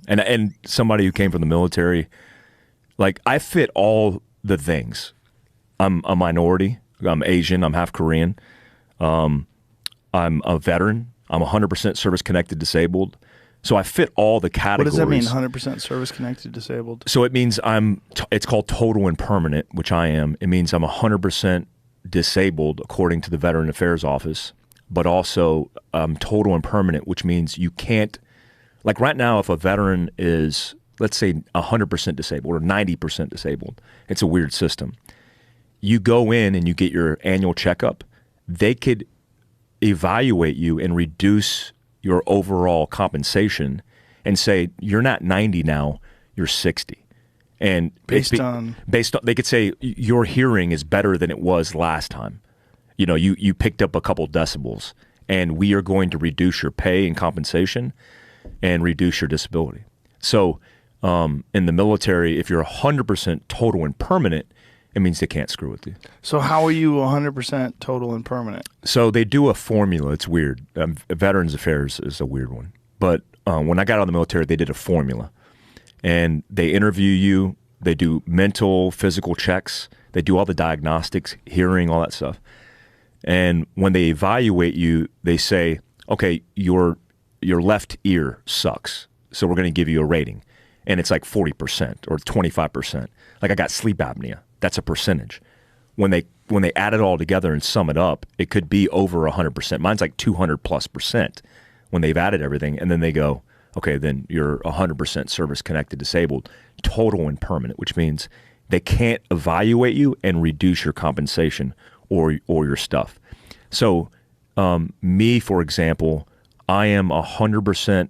And somebody who came from the military, like I fit all the things. I'm a minority. I'm Asian. I'm half Korean. I'm a veteran. I'm 100% service-connected disabled. So I fit all the categories. What does that mean, 100% service-connected disabled? So it means it's called total and permanent, which I am. It means I'm 100% disabled according to the Veteran Affairs Office, but also total and permanent, which means you can't, like right now, if a veteran is, let's say 100% disabled or 90% disabled, it's a weird system. You go in and you get your annual checkup, they could evaluate you and reduce your overall compensation and say, you're not 90 now, you're 60. And based on, they could say your hearing is better than it was last time. You know, you picked up a couple decibels, and we are going to reduce your pay and compensation and reduce your disability. So in the military, if you're 100% total and permanent, it means they can't screw with you. So how are you 100% total and permanent? So they do a formula. It's weird. Veterans Affairs is a weird one. But when I got out of the military, they did a formula. And they interview you. They do mental, physical checks. They do all the diagnostics, hearing, all that stuff. And when they evaluate you, they say, okay, your left ear sucks, so we're going to give you a rating. And it's like 40% or 25%. Like I got sleep apnea. That's a percentage. When they add it all together and sum it up, it could be over 100%. Mine's like 200+% when they've added everything. And then they go, okay, then you're 100% service-connected disabled, total and permanent, which means they can't evaluate you and reduce your compensation or your stuff. So me, for example, I am 100%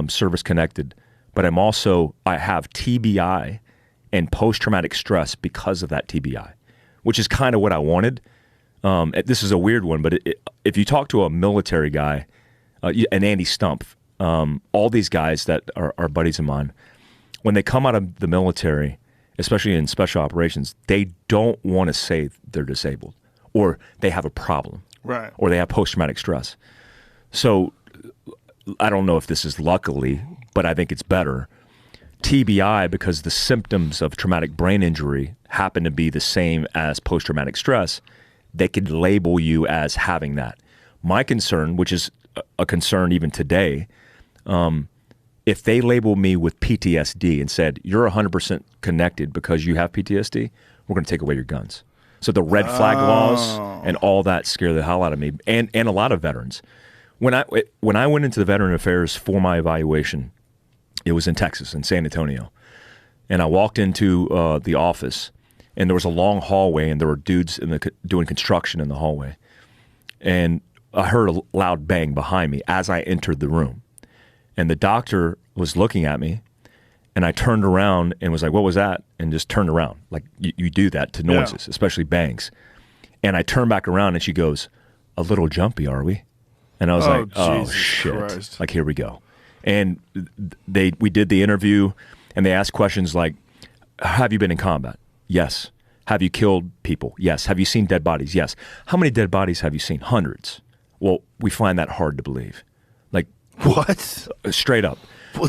service-connected, but I have TBI and post-traumatic stress because of that TBI, which is kind of what I wanted. This is a weird one, but if you talk to a military guy, and Andy Stump, all these guys that are buddies of mine, when they come out of the military, especially in special operations, they don't want to say they're disabled or they have a problem, right? Or they have post-traumatic stress. So I don't know if this is luckily, but I think it's better. TBI, because the symptoms of traumatic brain injury happen to be the same as post-traumatic stress, they could label you as having that. My concern, which is a concern even today, if they label me with PTSD and said, you're 100% connected because you have PTSD, we're going to take away your guns. So the red flag laws and all that scare the hell out of me, and a lot of veterans. When I went into the Veteran Affairs for my evaluation, it was in Texas, in San Antonio. And I walked into the office, and there was a long hallway, and there were dudes doing construction in the hallway. And I heard a loud bang behind me as I entered the room. And the doctor was looking at me, and I turned around and was like, what was that? And just turned around. Like, you do that to noises, especially bangs. And I turned back around, and she goes, a little jumpy, are we? And I was like, oh, shit. Christ. Like, here we go. And we did the interview, and they asked questions like, have you been in combat? Yes. Have you killed people? Yes. Have you seen dead bodies? Yes. How many dead bodies have you seen? Hundreds. Well, we find that hard to believe. Like, what? Straight up.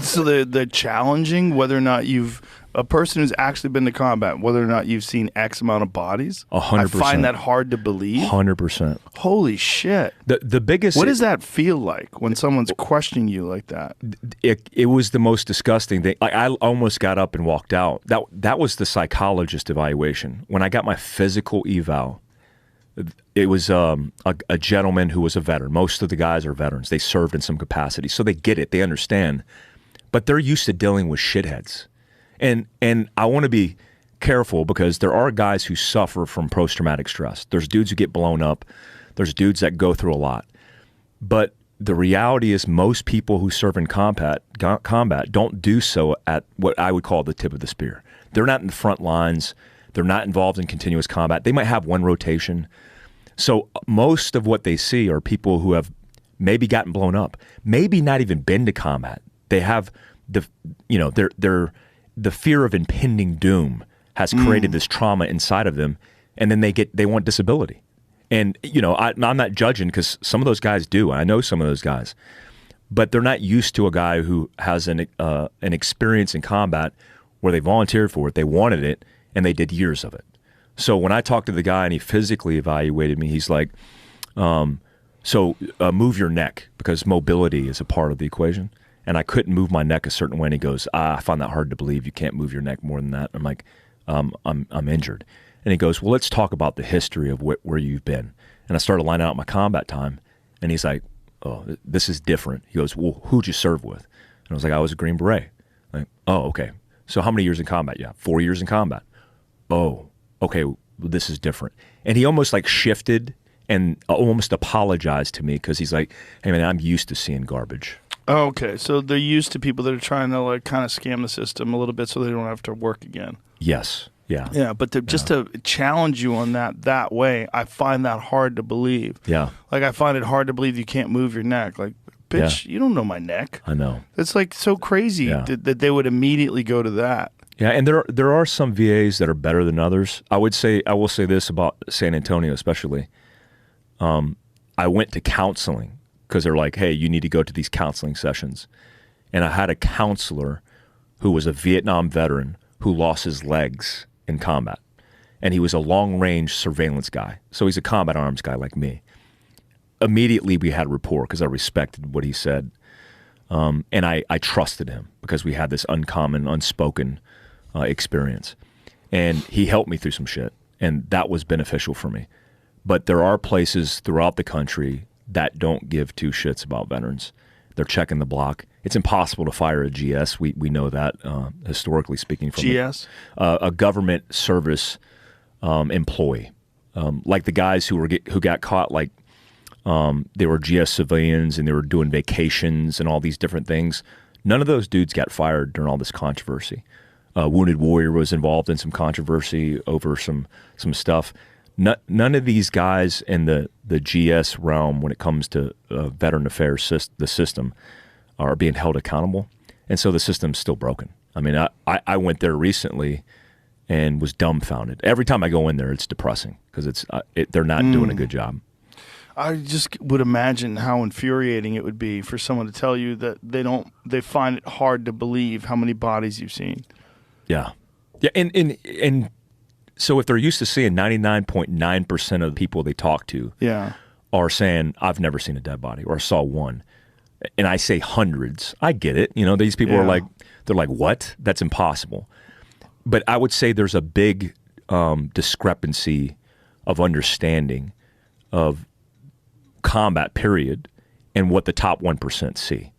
So they're challenging whether or not a person who's actually been to combat, whether or not you've seen X amount of bodies. 100%. I find that hard to believe. 100%. Holy shit. The biggest. What does that feel like when someone's questioning you like that? It was the most disgusting thing. I almost got up and walked out. That was the psychologist evaluation. When I got my physical eval, it was a gentleman who was a veteran. Most of the guys are veterans. They served in some capacity, so they get it. They understand. But they're used to dealing with shitheads. And I want to be careful because there are guys who suffer from post-traumatic stress. There's dudes who get blown up. There's dudes that go through a lot. But the reality is most people who serve in combat don't do so at what I would call the tip of the spear. They're not in the front lines. They're not involved in continuous combat. They might have one rotation. So most of what they see are people who have maybe gotten blown up, maybe not even been to combat. They have the fear of impending doom has created this trauma inside of them, and then they want disability. And I'm not judging because some of those guys do. I know some of those guys, but they're not used to a guy who has an experience in combat where they volunteered for it, they wanted it, and they did years of it. So when I talked to the guy and he physically evaluated me, he's like, move your neck, because mobility is a part of the equation. And I couldn't move my neck a certain way. And he goes, I find that hard to believe. You can't move your neck more than that. I'm like, I'm injured. And he goes, well, let's talk about the history of where you've been. And I started lining out my combat time. And he's like, oh, this is different. He goes, well, who'd you serve with? And I was like, I was a Green Beret. I'm like, oh, okay. So how many years in combat? Yeah, 4 years in combat. Oh, okay, well, this is different. And he almost like shifted and almost apologized to me, because he's like, hey man, I'm used to seeing garbage. Oh, okay, so they're used to people that are trying to like kind of scam the system a little bit so they don't have to work again. Yes. Yeah. Yeah, but just to challenge you on that way, I find that hard to believe. Yeah. Like, I find it hard to believe you can't move your neck. Like, bitch, you don't know my neck. I know. It's like so crazy that they would immediately go to that. Yeah, and there are some VAs that are better than others. I will say this about San Antonio especially. I went to counseling because they're like, hey, you need to go to these counseling sessions. And I had a counselor who was a Vietnam veteran who lost his legs in combat. And he was a long-range surveillance guy. So he's a combat arms guy like me. Immediately we had rapport because I respected what he said. And I trusted him because we had this uncommon, unspoken experience. And he helped me through some shit. And that was beneficial for me. But there are places throughout the country that don't give two shits about veterans. They're checking the block. It's impossible to fire a GS. We know that, historically speaking. From GS? A government service employee. Like the guys who got caught, like they were GS civilians and they were doing vacations and all these different things. None of those dudes got fired during all this controversy. Wounded Warrior was involved in some controversy over some stuff. None of these guys in the GS realm, when it comes to veteran affairs, the system, are being held accountable. And so the system's still broken. I mean, I went there recently and was dumbfounded. Every time I go in there, it's depressing because they're not doing a good job. I just would imagine how infuriating it would be for someone to tell you that they find it hard to believe how many bodies you've seen. Yeah. Yeah. And so if they're used to seeing 99.9% of the people they talk to are saying, I've never seen a dead body or I saw one. And I say hundreds. I get it. You know, these people are like, they're like, what? That's impossible. But I would say there's a big discrepancy of understanding of combat, period, and what the top 1% see.